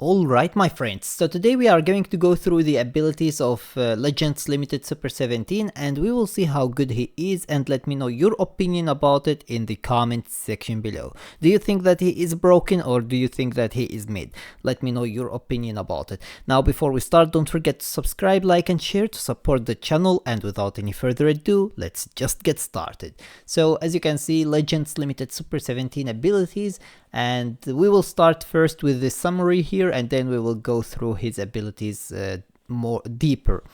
Alright my friends, so today we are going to go through the abilities of Legends Limited Super 17 and we will see how good he is, and let me know your opinion about it in the comment section below. Do you think that he is broken or do you think that he is mid? Let me know your opinion about it. Now before we start, don't forget to subscribe, like and share to support the channel, and without any further ado, let's just get started. So as you can see, Legends Limited Super 17 abilities, and we will start first with the summary here and then we will go through his abilities more deeper.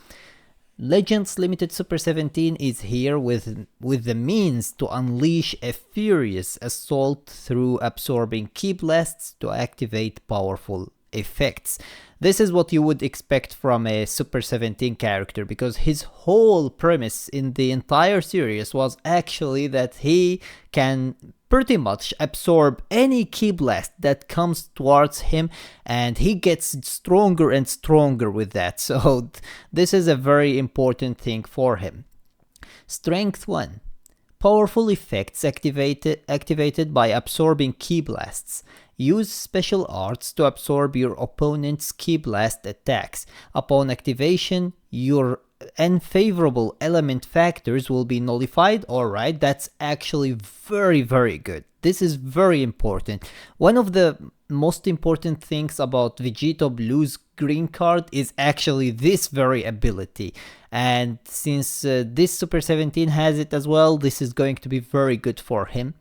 Legends Limited Super 17 is here with the means to unleash a furious assault through absorbing ki blasts to activate powerful effects. This is what you would expect from a Super 17 character, because his whole premise in the entire series was actually that he can pretty much absorb any ki blast that comes towards him, and he gets stronger and stronger with that, so this is a very important thing for him. Strength 1. Powerful effects activated by absorbing ki blasts. Use special arts to absorb your opponent's ki blast attacks. Upon activation, your unfavorable element factors will be nullified. Alright, that's actually very good. This is very important. One of the most important things about Vegeta Blue's green card is actually this very ability, and since this Super 17 has it as well, this is going to be very good for him.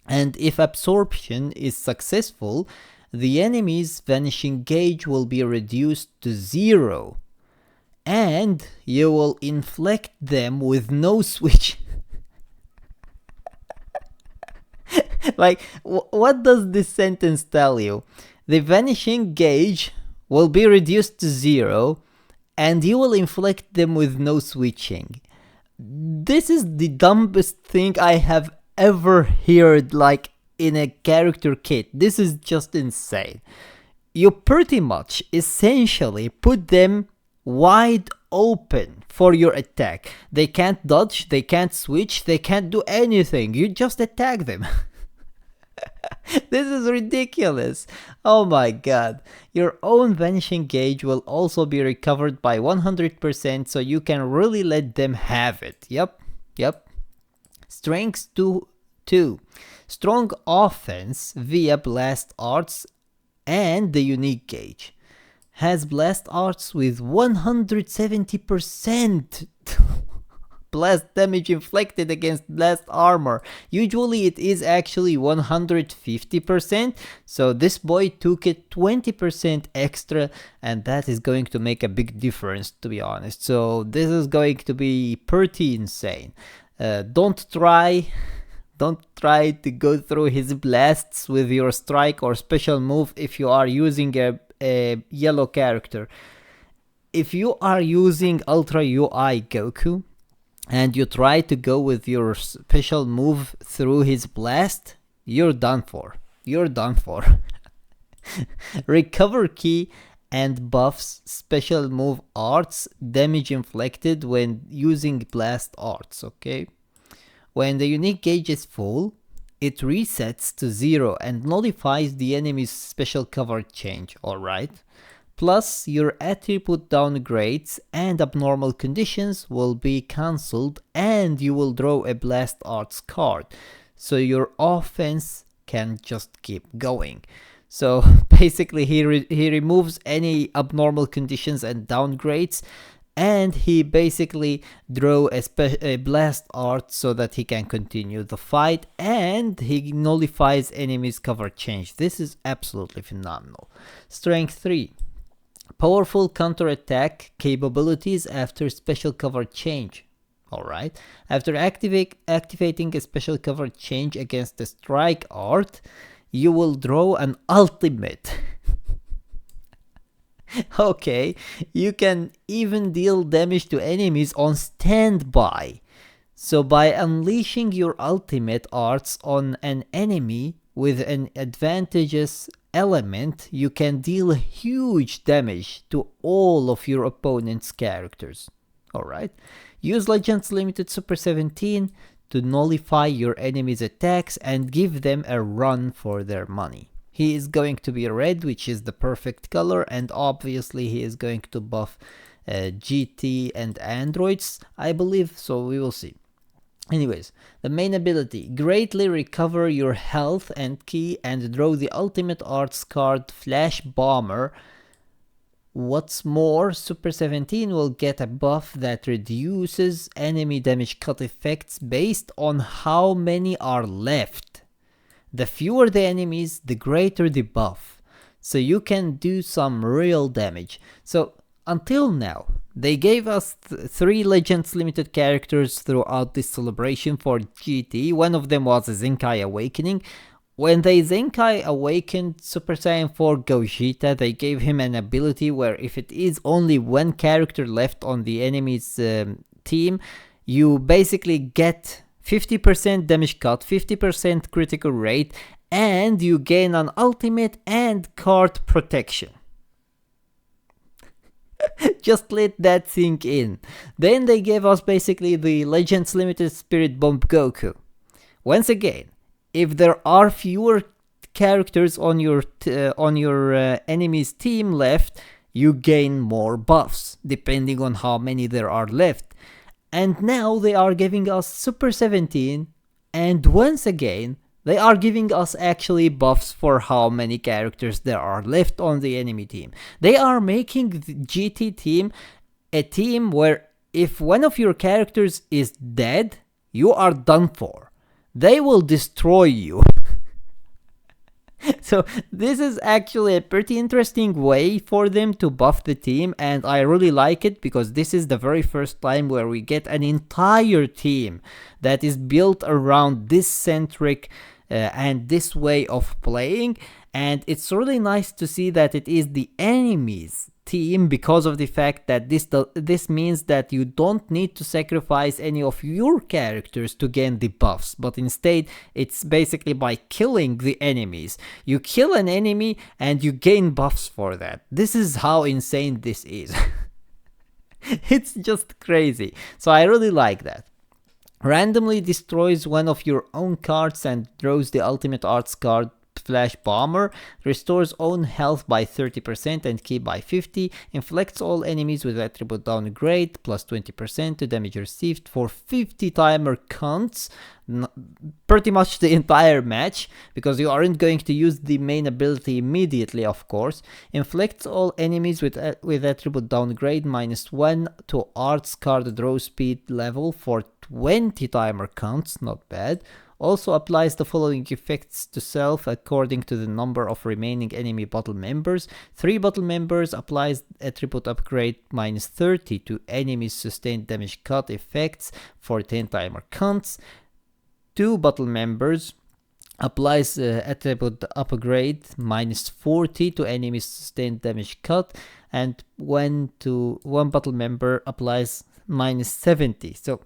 And if absorption is successful, the enemy's vanishing gauge will be reduced to 0. And you will inflict them with no switch. Like, what does this sentence tell you? The vanishing gauge will be reduced to 0 and you will inflict them with no switching. This is the dumbest thing I have ever heard, like, in a character kit. This is just insane. You pretty much essentially put them wide open for your attack. They can't dodge, they can't switch, they can't do anything. You just attack them. This is ridiculous. Oh my god. Your own vanishing gauge will also be recovered by 100%, so you can really let them have it. Yep. Strength 2. Strong offense via blast arts and the unique gauge. Has blast arts with 170% blast damage inflicted against blast armor. Usually it is actually 150%, so this boy took it 20% extra, and that is going to make a big difference, to be honest. So this is going to be pretty insane. Don't try to go through his blasts with your strike or special move if you are using a yellow character. If you are using Ultra UI Goku and you try to go with your special move through his blast, you're done for. Recover key and buffs special move arts damage inflicted when using blast arts, okay? When the unique gauge is full, it resets to 0 and nullifies the enemy's special cover change, alright? Plus, your attribute downgrades and abnormal conditions will be cancelled and you will draw a blast arts card, so your offense can just keep going. So basically he removes any abnormal conditions and downgrades, and he basically draw a blast art so that he can continue the fight, and he nullifies enemies cover change. This is absolutely phenomenal. Strength 3. Powerful counterattack capabilities after special cover change. Alright, after activating a special cover change against the strike art, you will draw an ultimate. Okay, you can even deal damage to enemies on standby. So by unleashing your ultimate arts on an enemy with an advantageous element, you can deal huge damage to all of your opponent's characters. Alright, use Legends Limited Super 17 to nullify your enemy's attacks and give them a run for their money. He is going to be red, which is the perfect color, and obviously he is going to buff GT and androids, I believe, so we will see. Anyways, the main ability, greatly recover your health and ki and draw the ultimate arts card Flash Bomber. What's more, Super 17 will get a buff that reduces enemy damage cut effects based on how many are left. The fewer the enemies, the greater the buff. So you can do some real damage. So until now, they gave us 3 Legends Limited characters throughout this celebration for GT. One of them was a Zenkai Awakening. When they Zenkai awakened Super Saiyan 4 Gogeta, they gave him an ability where if it is only one character left on the enemy's team, you basically get 50% damage cut, 50% critical rate, and you gain an ultimate and card protection. Just let that sink in. Then they gave us basically the Legends Limited Spirit Bomb Goku. Once again, if there are fewer characters on your enemy's team left, you gain more buffs, depending on how many there are left. And now they are giving us Super 17, and once again, they are giving us actually buffs for how many characters there are left on the enemy team. They are making the GT team a team where if one of your characters is dead, you are done for. They will destroy you. So this is actually a pretty interesting way for them to buff the team, and I really like it because this is the very first time where we get an entire team that is built around this centric and this way of playing, and it's really nice to see that it is the enemy's team because of the fact that this means that you don't need to sacrifice any of your characters to gain the buffs, but instead it's basically by killing the enemies. You kill an enemy and you gain buffs for that. This is how insane this is. It's just crazy. So I really like that. Randomly destroys one of your own cards and draws the ultimate arts card Flash Bomber, restores own health by 30% and ki by 50, inflicts all enemies with attribute downgrade plus 20% to damage received for 50 timer counts, pretty much the entire match, because you aren't going to use the main ability immediately, of course. Inflicts all enemies with attribute downgrade -1 to arts card draw speed level for 20 timer counts, not bad. Also applies the following effects to self according to the number of remaining enemy battle members. 3 battle members applies attribute upgrade -30 to enemies sustained damage cut effects for 10 timer counts. 2 battle members applies attribute upgrade -40 to enemies sustained damage cut, and one battle member applies -70. So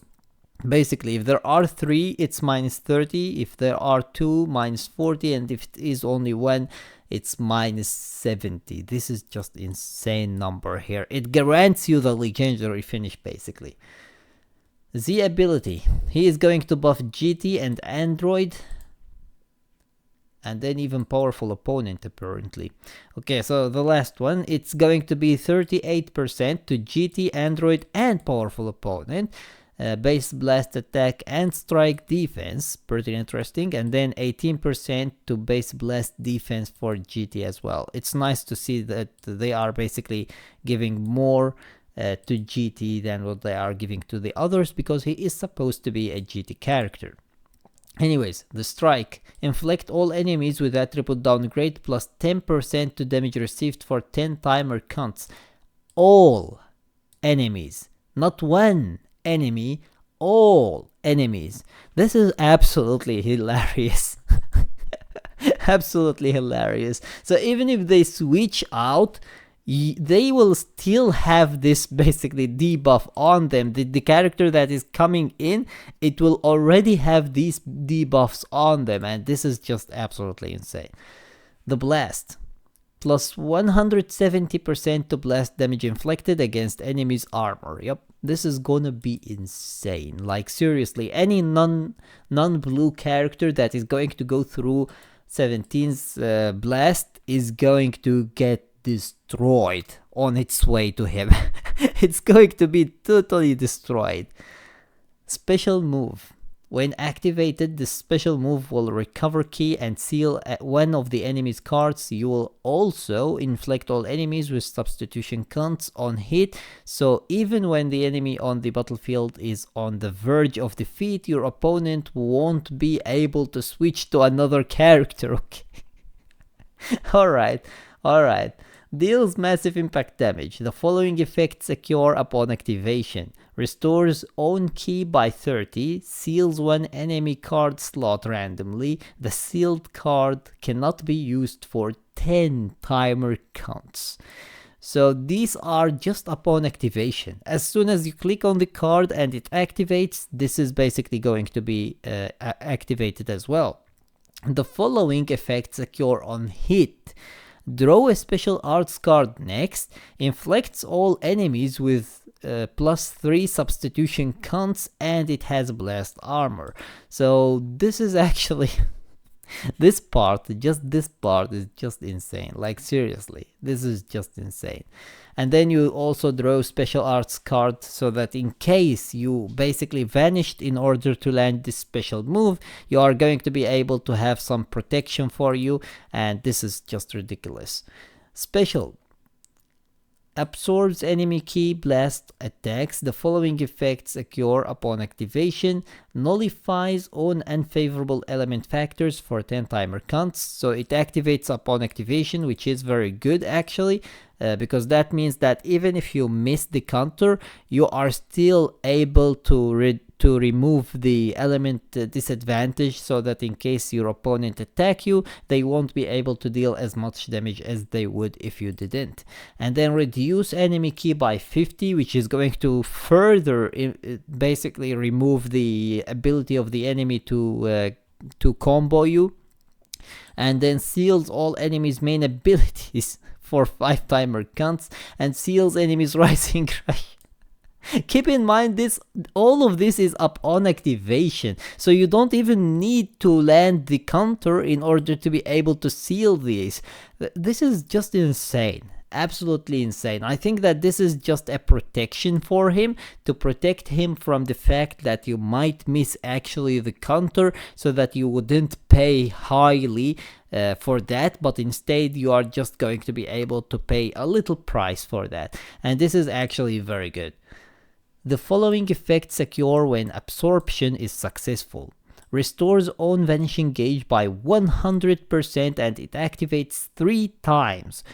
basically, if there are 3, it's -30, if there are 2, -40, and if it is only 1, it's -70. This is just insane number here. It guarantees you the legendary finish, basically. The ability. He is going to buff GT and Android, and then even powerful opponent, apparently. Okay, so the last one, it's going to be 38% to GT, Android, and powerful opponent. Base blast attack and strike defense, pretty interesting, and then 18% to base blast defense for GT as well. It's nice to see that they are basically giving more to GT than what they are giving to the others, because he is supposed to be a GT character. Anyways, the strike. Inflict all enemies with attribute downgrade plus 10% to damage received for 10 timer counts. All enemies, not one enemy, all enemies. This is absolutely hilarious. Absolutely hilarious. So even if they switch out, they will still have this basically debuff on them. The character that is coming in, it will already have these debuffs on them, and this is just absolutely insane. The blast. Plus 170% to blast damage inflicted against enemies' armor. Yep, this is gonna be insane. Like seriously, any non-blue character that is going to go through 17's blast is going to get destroyed on its way to him. It's going to be totally destroyed. Special move. When activated, the special move will recover key and seal one of the enemy's cards. You will also inflict all enemies with substitution counts on hit, so even when the enemy on the battlefield is on the verge of defeat, your opponent won't be able to switch to another character. Okay. Alright. Deals massive impact damage. The following effects occur upon activation. Restores own key by 30, seals one enemy card slot randomly. The sealed card cannot be used for 10 timer counts. So these are just upon activation. As soon as you click on the card and it activates, this is basically going to be activated as well. The following effects occur on hit. Draw a special arts card next, inflicts all enemies with +3 substitution counts, and it has blast armor. So this is actually this part is just insane. Like seriously, this is just insane. And then you also draw special arts card so that in case you basically vanished in order to land this special move, you are going to be able to have some protection for you, and this is just ridiculous. Special. Absorbs enemy key blast attacks. The following effects occur upon activation. Nullifies own unfavorable element factors for 10 timer counts. So it activates upon activation, which is very good actually, because that means that even if you miss the counter, you are still able to remove the element disadvantage, so that in case your opponent attack you, they won't be able to deal as much damage as they would if you didn't. And then reduce enemy key by 50, which is going to further basically remove the ability of the enemy to combo you. And then seals all enemies' main abilities for 5 timer counts, and seals enemies' rising rush. Keep in mind, all of this is upon activation, so you don't even need to land the counter in order to be able to seal these. This is just insane. Absolutely insane. I think that this is just a protection for him, to protect him from the fact that you might miss actually the counter, so that you wouldn't pay highly for that, but instead you are just going to be able to pay a little price for that. And this is actually very good. The following effects occur when absorption is successful. Restores own vanishing gauge by 100% and it activates 3 times.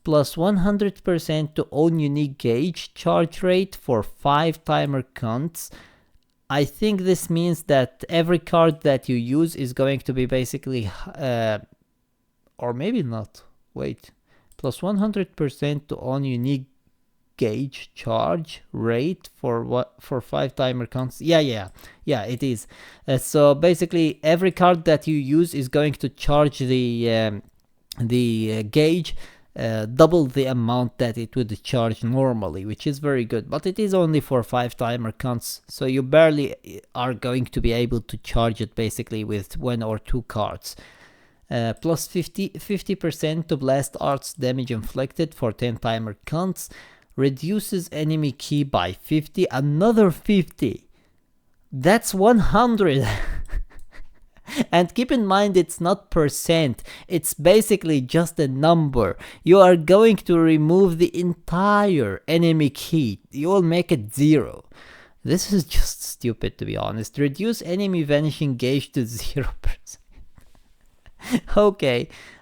Plus 100% to own unique gauge charge rate for 5 timer counts. I think this means that every card that you use is going to be basically, or maybe not, wait. Plus 100% to own unique gauge charge rate for 5 timer counts. Yeah, it is. So basically every card that you use is going to charge the gauge double the amount that it would charge normally, which is very good, but it is only for 5 timer counts, so you barely are going to be able to charge it basically with 1 or 2 cards. Plus 50% to blast arts damage inflicted for 10 timer counts. Reduces enemy key by 50, another 50. That's 100. And keep in mind, it's not percent, it's basically just a number. You are going to remove the entire enemy key. You will make it 0. This is just stupid, to be honest. Reduce enemy vanishing gauge to 0%.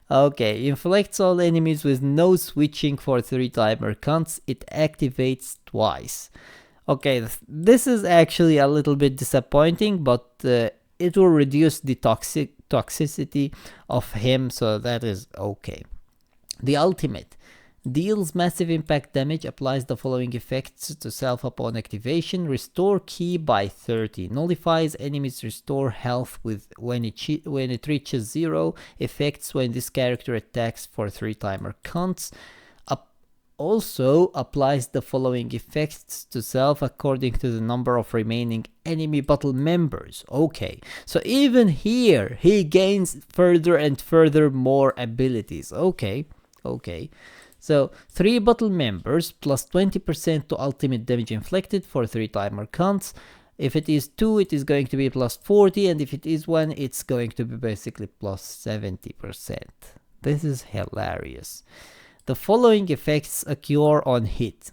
Okay, inflicts all enemies with no switching for 3 timer counts. It activates twice. Okay, this is actually a little bit disappointing, but it will reduce the toxicity of him, so that is okay. The ultimate. Deals massive impact damage, applies the following effects to self upon activation. Restore key by 30. Nullifies enemies restore health with when it reaches 0. Effects when this character attacks for 3 timer counts. also applies the following effects to self according to the number of remaining enemy battle members. Okay, so even here he gains further and further more abilities. Okay. So 3 battle members plus 20% to ultimate damage inflicted for 3 timer counts. If it is 2, it is going to be plus 40, and if it is 1, it's going to be basically plus 70%. This is hilarious. The following effects occur on hit.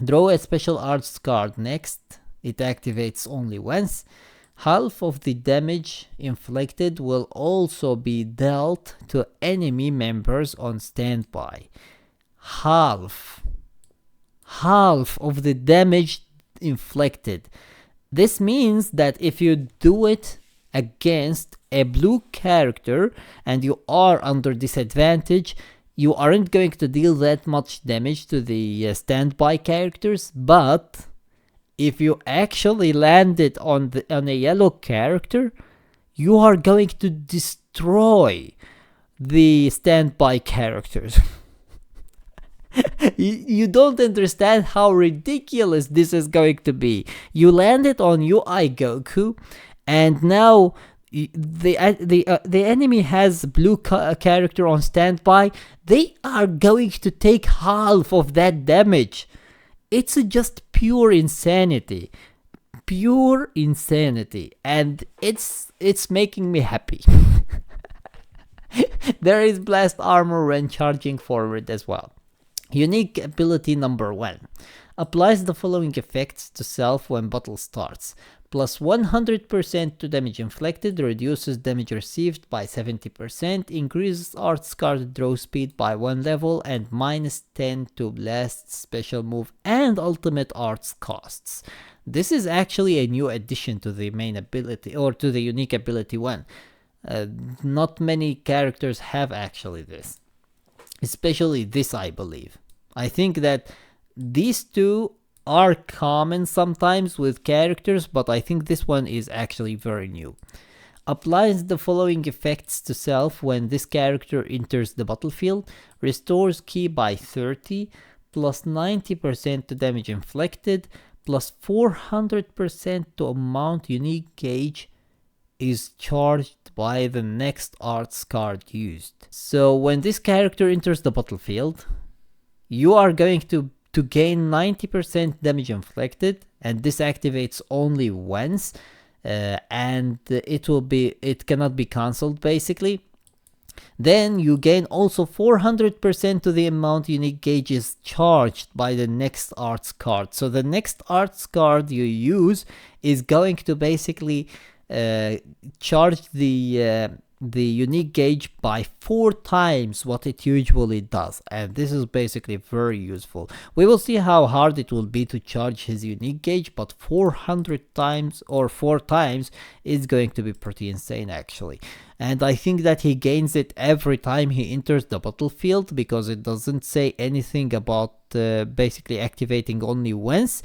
Draw a special arts card next. It activates only once. Half of the damage inflicted will also be dealt to enemy members on standby. Half of the damage inflicted. This means that if you do it against a blue character and you are under disadvantage, you aren't going to deal that much damage to the standby characters, but if you actually land it on a yellow character, you are going to destroy the standby characters. You don't understand how ridiculous this is going to be. You land it on UI Goku, and now the enemy has blue character on standby. They are going to take half of that damage. It's just pure insanity, and it's making me happy. There is blast armor when charging forward as well. Unique ability number 1. Applies the following effects to self when battle starts. Plus 100% to damage inflicted, reduces damage received by 70%, increases arts card draw speed by 1 level, and minus 10 to blast special move and ultimate arts costs. This is actually a new addition to the main ability, or to the unique ability 1. Not many characters have actually this. Especially this, I believe. I think that these two are common sometimes with characters, but I think this one is actually very new. Applies the following effects to self when this character enters the battlefield. Restores ki by 30, plus 90% to damage inflicted, plus 400% to amount unique gauge is charged by the next arts card used. So when this character enters the battlefield, you are going to gain 90% damage inflicted, and this activates only once, and it cannot be cancelled basically. Then you gain also 400% to the amount unique gauge is charged by the next arts card. So the next arts card you use is going to basically charge the unique gauge by 4 times what it usually does, and this is basically very useful. We will see how hard it will be to charge his unique gauge, but 400 times or 4 times is going to be pretty insane actually. And I think that he gains it every time he enters the battlefield, because it doesn't say anything about basically activating only once.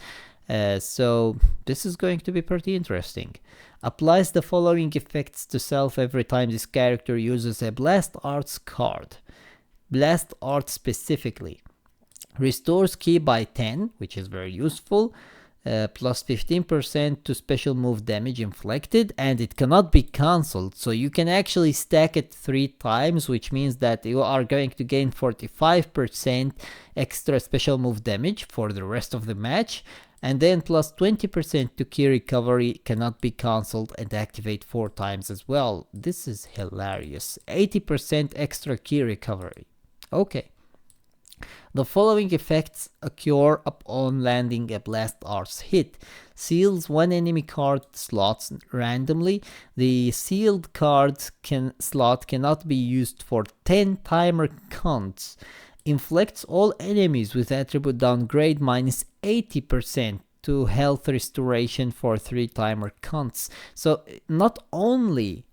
So this is going to be pretty interesting. Applies the following effects to self every time this character uses a blast arts card. Blast art specifically. Restores ki by 10, which is very useful. Plus 15% to special move damage inflicted, and it cannot be cancelled, so you can actually stack it 3 times, which means that you are going to gain 45% extra special move damage for the rest of the match. And then plus 20% to key recovery, cannot be cancelled, and activate 4 times as well. This is hilarious. 80% extra key recovery. Okay. The following effects occur upon landing a blast arts hit. Seals 1 enemy card slots randomly. The sealed card slot cannot be used for 10 timer counts. Inflicts all enemies with attribute downgrade minus 80% to health restoration for 3 timer counts. So not only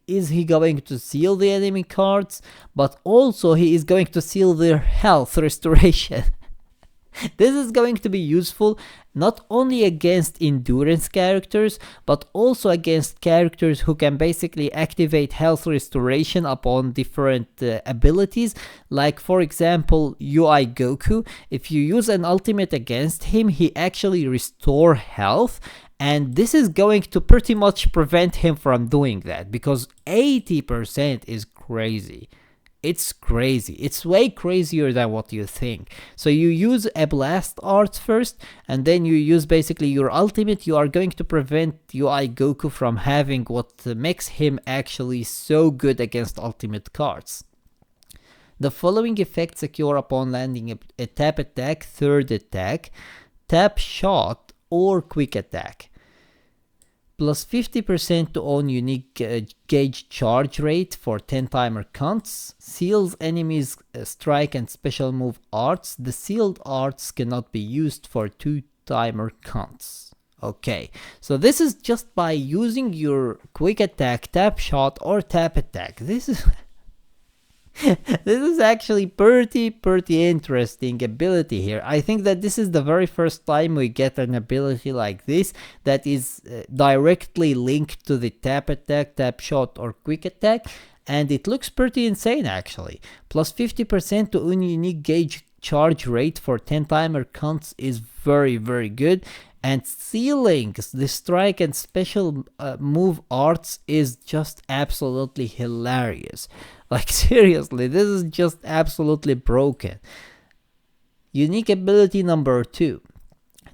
is he going to seal the enemy cards, but also he is going to seal their health restoration. This is going to be useful not only against endurance characters, but also against characters who can basically activate health restoration upon different abilities. Like for example, UI Goku. If you use an ultimate against him, he actually restore health. And this is going to pretty much prevent him from doing that, because 80% is crazy. It's crazy. It's way crazier than what you think. So you use a blast art first, and then you use basically your ultimate. You are going to prevent UI Goku from having what makes him actually so good against ultimate cards. The following effects occur upon landing a tap attack, third attack, tap shot, or quick attack. Plus 50% to own unique gauge charge rate for 10 timer counts. Seals enemies strike and special move arts. The sealed arts cannot be used for 2 timer counts. Okay, so this is just by using your quick attack, tap shot, or tap attack. This is this is actually pretty interesting ability here. I think that this is the very first time we get an ability like this that is directly linked to the tap attack, tap shot, or quick attack, and it looks pretty insane actually. Plus 50% to unique gauge charge rate for 10 timer counts is very good. And sealing the strike and special move arts is just absolutely hilarious. Like seriously, this is just absolutely broken. Unique ability number 2.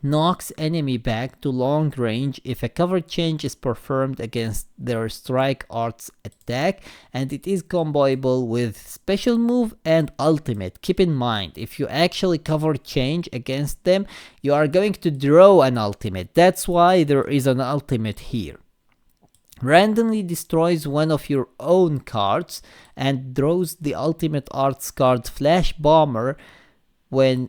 Knocks enemy back to long range if a cover change is performed against their strike arts attack, and it is comboable with special move and ultimate. Keep in mind, if you actually cover change against them, you are going to draw an ultimate. That's why there is an ultimate here. Randomly destroys one of your own cards and draws the ultimate arts card Flash Bomber when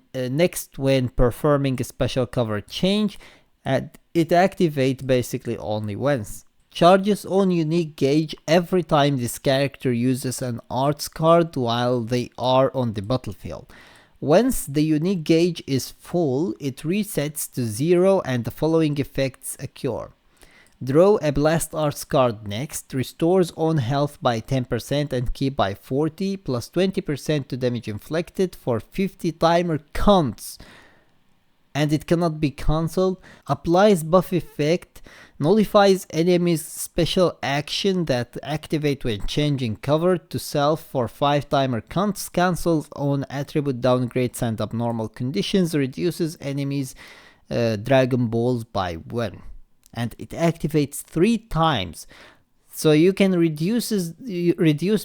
performing a special cover change, and it activates basically only once. Charges on unique gauge every time this character uses an arts card while they are on the battlefield. Once the unique gauge is full, it resets to 0 and the following effects occur. Draw a blast arts card next, restores own health by 10% and ki by 40, plus 20% to damage inflicted for 50 timer counts, and it cannot be cancelled. Applies buff effect, nullifies enemies special action that activate when changing cover to self for 5 timer counts, cancels on attribute downgrades and abnormal conditions, reduces enemies Dragon Balls by 1. And it activates 3 times, so you can reduce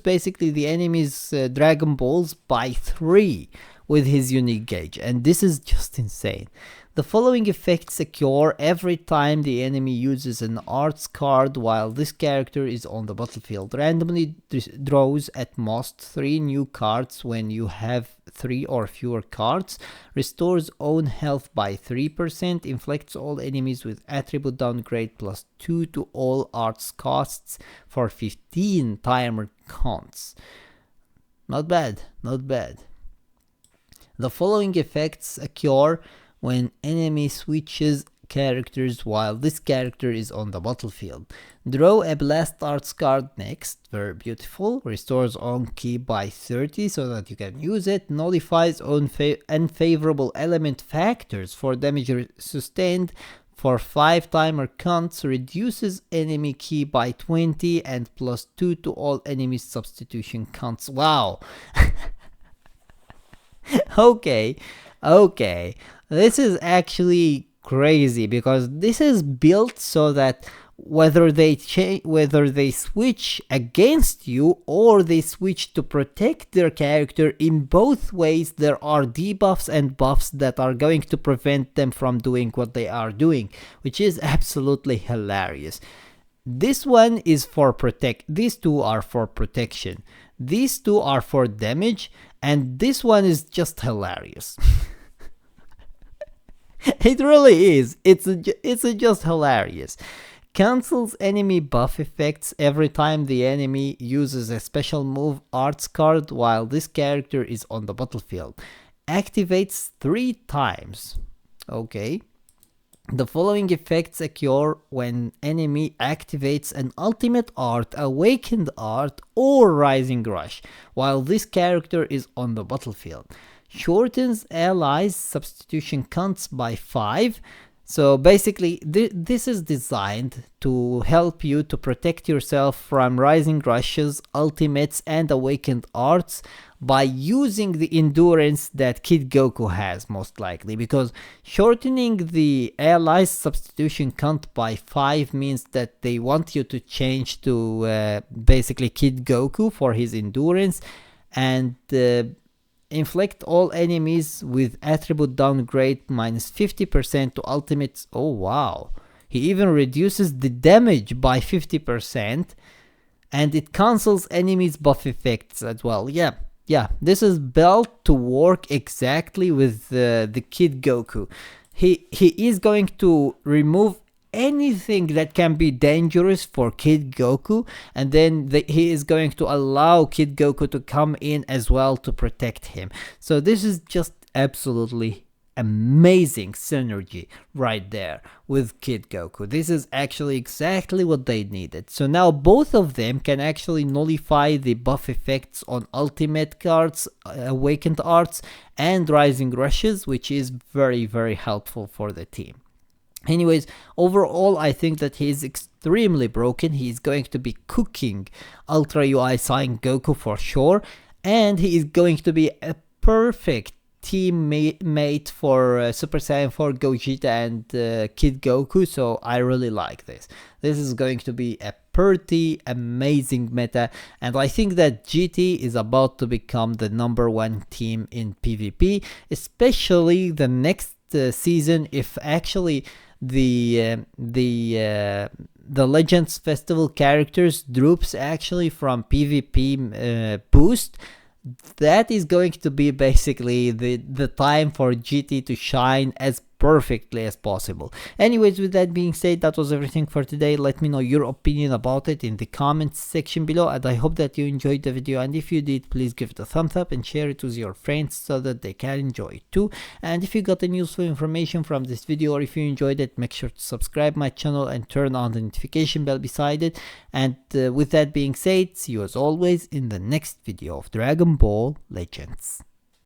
basically the enemy's Dragon Balls by 3 with his unique gauge, and this is just insane. The following effects occur every time the enemy uses an arts card while this character is on the battlefield. Randomly draws at most 3 new cards when you have 3 or fewer cards. Restores own health by 3%. Inflicts all enemies with attribute downgrade plus 2 to all arts costs for 15 timer counts. Not bad, not bad. The following effects occur when enemy switches characters while this character is on the battlefield. Draw a blast arts card next, very beautiful. Restores own ki by 30 so that you can use it. Nullifies own unfavorable element factors for damage sustained for 5 timer counts. Reduces enemy ki by 20 and plus 2 to all enemy substitution counts. Wow. Okay. This is actually crazy because this is built so that whether they switch against you or they switch to protect their character, in both ways there are debuffs and buffs that are going to prevent them from doing what they are doing, which is absolutely hilarious. This one is for these two are for protection, these two are for damage, and this one is just hilarious. It really is. It's just hilarious. Cancels enemy buff effects every time the enemy uses a special move arts card while this character is on the battlefield. activates 3 times. Okay. The following effects occur when enemy activates an ultimate art, awakened art, or rising rush while this character is on the battlefield. Shortens allies substitution counts by 5. So basically this is designed to help you to protect yourself from rising rushes, ultimates, and awakened arts by using the endurance that Kid Goku has, most likely, because shortening the allies substitution count by 5 means that they want you to change to basically Kid Goku for his endurance, and inflict all enemies with attribute downgrade minus 50% to ultimates. Oh wow, he even reduces the damage by 50%, and it cancels enemies buff effects as well. Yeah, this is built to work exactly with the Kid Goku. He is going to remove anything that can be dangerous for Kid Goku, and then he is going to allow Kid Goku to come in as well to protect him. So this is just absolutely amazing synergy right there with Kid Goku. This is actually exactly what they needed. So now both of them can actually nullify the buff effects on ultimate cards, awakened arts, and rising rushes, which is very, very helpful for the team. Anyways, overall, I think that he is extremely broken. He is going to be cooking Ultra UI Saiyan Goku for sure, and he is going to be a perfect teammate for Super Saiyan 4 Gogeta and Kid Goku, so I really like this. This is going to be a pretty amazing meta, and I think that GT is about to become the #1 team in PvP, especially the next season, if actually the Legends Festival characters droops actually from PvP boost. That is going to be basically the time for GT to shine as perfectly as possible. Anyways, with that being said, that was everything for today. Let me know your opinion about it in the comments section below, and I hope that you enjoyed the video, and if you did, please give it a thumbs up and share it with your friends so that they can enjoy it too. And if you got any useful information from this video, or if you enjoyed it, make sure to subscribe my channel and turn on the notification bell beside it. And with that being said, see you as always in the next video of Dragon Ball Legends.